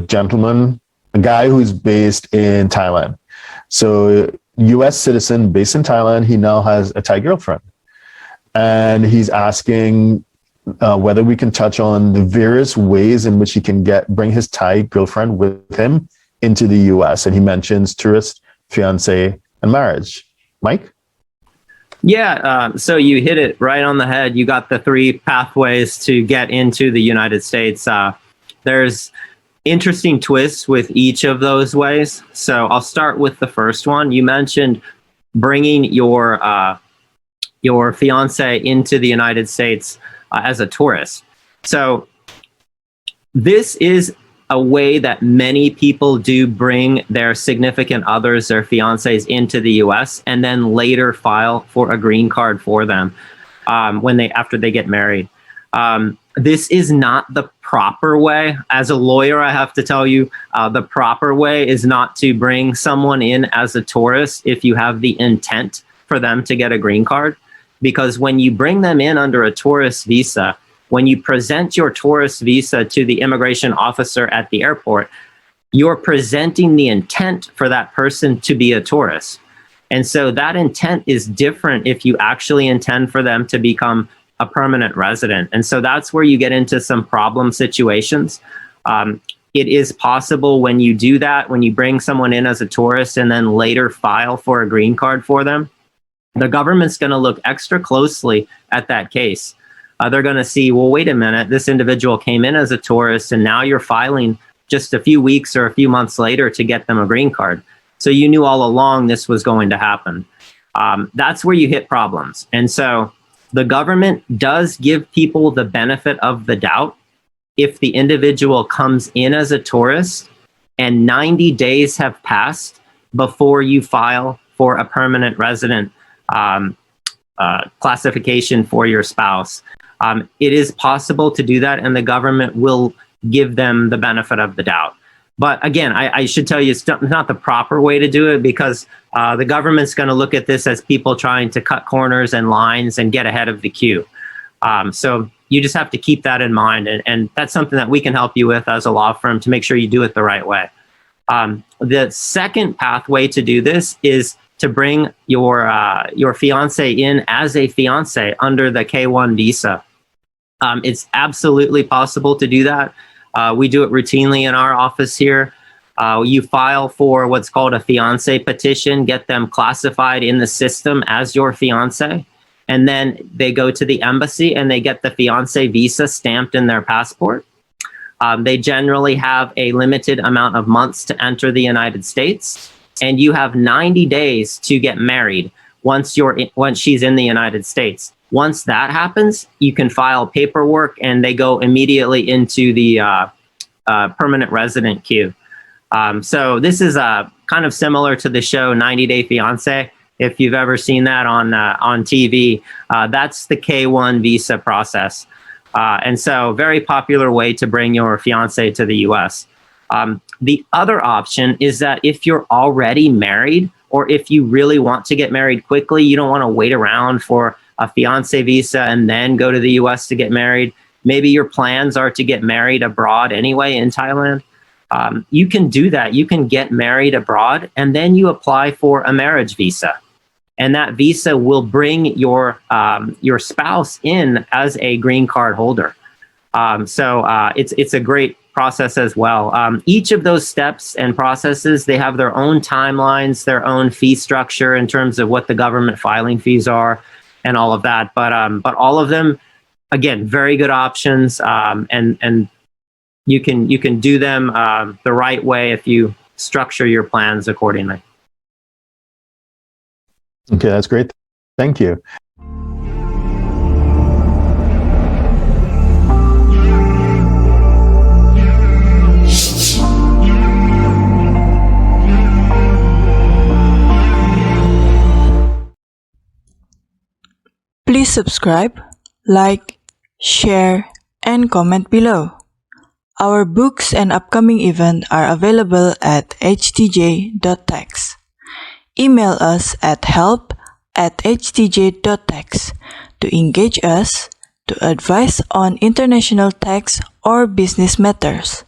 gentleman, a guy who's based in Thailand. So, US citizen based in Thailand, he now has a Thai girlfriend. And he's asking whether we can touch on the various ways in which he can bring his Thai girlfriend with him into the US. And he mentions tourist, fiancé, and marriage. Mike? Yeah, so you hit it right on the head. You got the three pathways to get into the United States. There's interesting twists with each of those ways. So I'll start with the first one. You mentioned bringing your fiance into the United States as a tourist. So this is a way that many people do bring their significant others, their fiancés, into the U.S. and then later file for a green card for them after they get married. This is not the proper way. As a lawyer, I have to tell you, the proper way is not to bring someone in as a tourist if you have the intent for them to get a green card. Because when you bring them in under a tourist visa, when you present your tourist visa to the immigration officer at the airport, you're presenting the intent for that person to be a tourist. And so that intent is different if you actually intend for them to become a permanent resident. And so that's where you get into some problem situations. It is possible when you do that, when you bring someone in as a tourist and then later file for a green card for them, the government's going to look extra closely at that case. They're going to see, well, wait a minute, this individual came in as a tourist and now you're filing just a few weeks or a few months later to get them a green card. So you knew all along this was going to happen. That's where you hit problems. And so the government does give people the benefit of the doubt if the individual comes in as a tourist and 90 days have passed before you file for a permanent resident classification for your spouse. It is possible to do that, and the government will give them the benefit of the doubt. But again, I should tell you, it's not the proper way to do it, because the government's going to look at this as people trying to cut corners and lines and get ahead of the queue. So you just have to keep that in mind, and that's something that we can help you with as a law firm to make sure you do it the right way. The second pathway to do this is to bring your fiance in as a fiance under the K-1 visa. It's absolutely possible to do that. We do it routinely in our office here. You file for what's called a fiancé petition, get them classified in the system as your fiance, and then they go to the embassy and they get the fiancé visa stamped in their passport. They generally have a limited amount of months to enter the United States, and you have 90 days to get married once she's in the United States. Once that happens, you can file paperwork and they go immediately into the permanent resident queue. So this is kind of similar to the show 90 Day Fiancé. If you've ever seen that on TV, that's the K-1 visa process. And so very popular way to bring your fiance to the US. The other option is that if you're already married, or if you really want to get married quickly, you don't want to wait around for a fiance visa and then go to the US to get married. Maybe your plans are to get married abroad anyway in Thailand. You can do that. You can get married abroad and then you apply for a marriage visa. And that visa will bring your spouse in as a green card holder. So it's a great process as well. Each of those steps and processes, they have their own timelines, their own fee structure in terms of what the government filing fees are and all of that. But all of them, again, very good options. And you can do them the right way if you structure your plans accordingly. Okay, that's great. Thank you. Please subscribe, like, share, and comment below. Our books and upcoming events are available at htj.tax. Email us at help@htj.tax to engage us, to advise on international tax or business matters.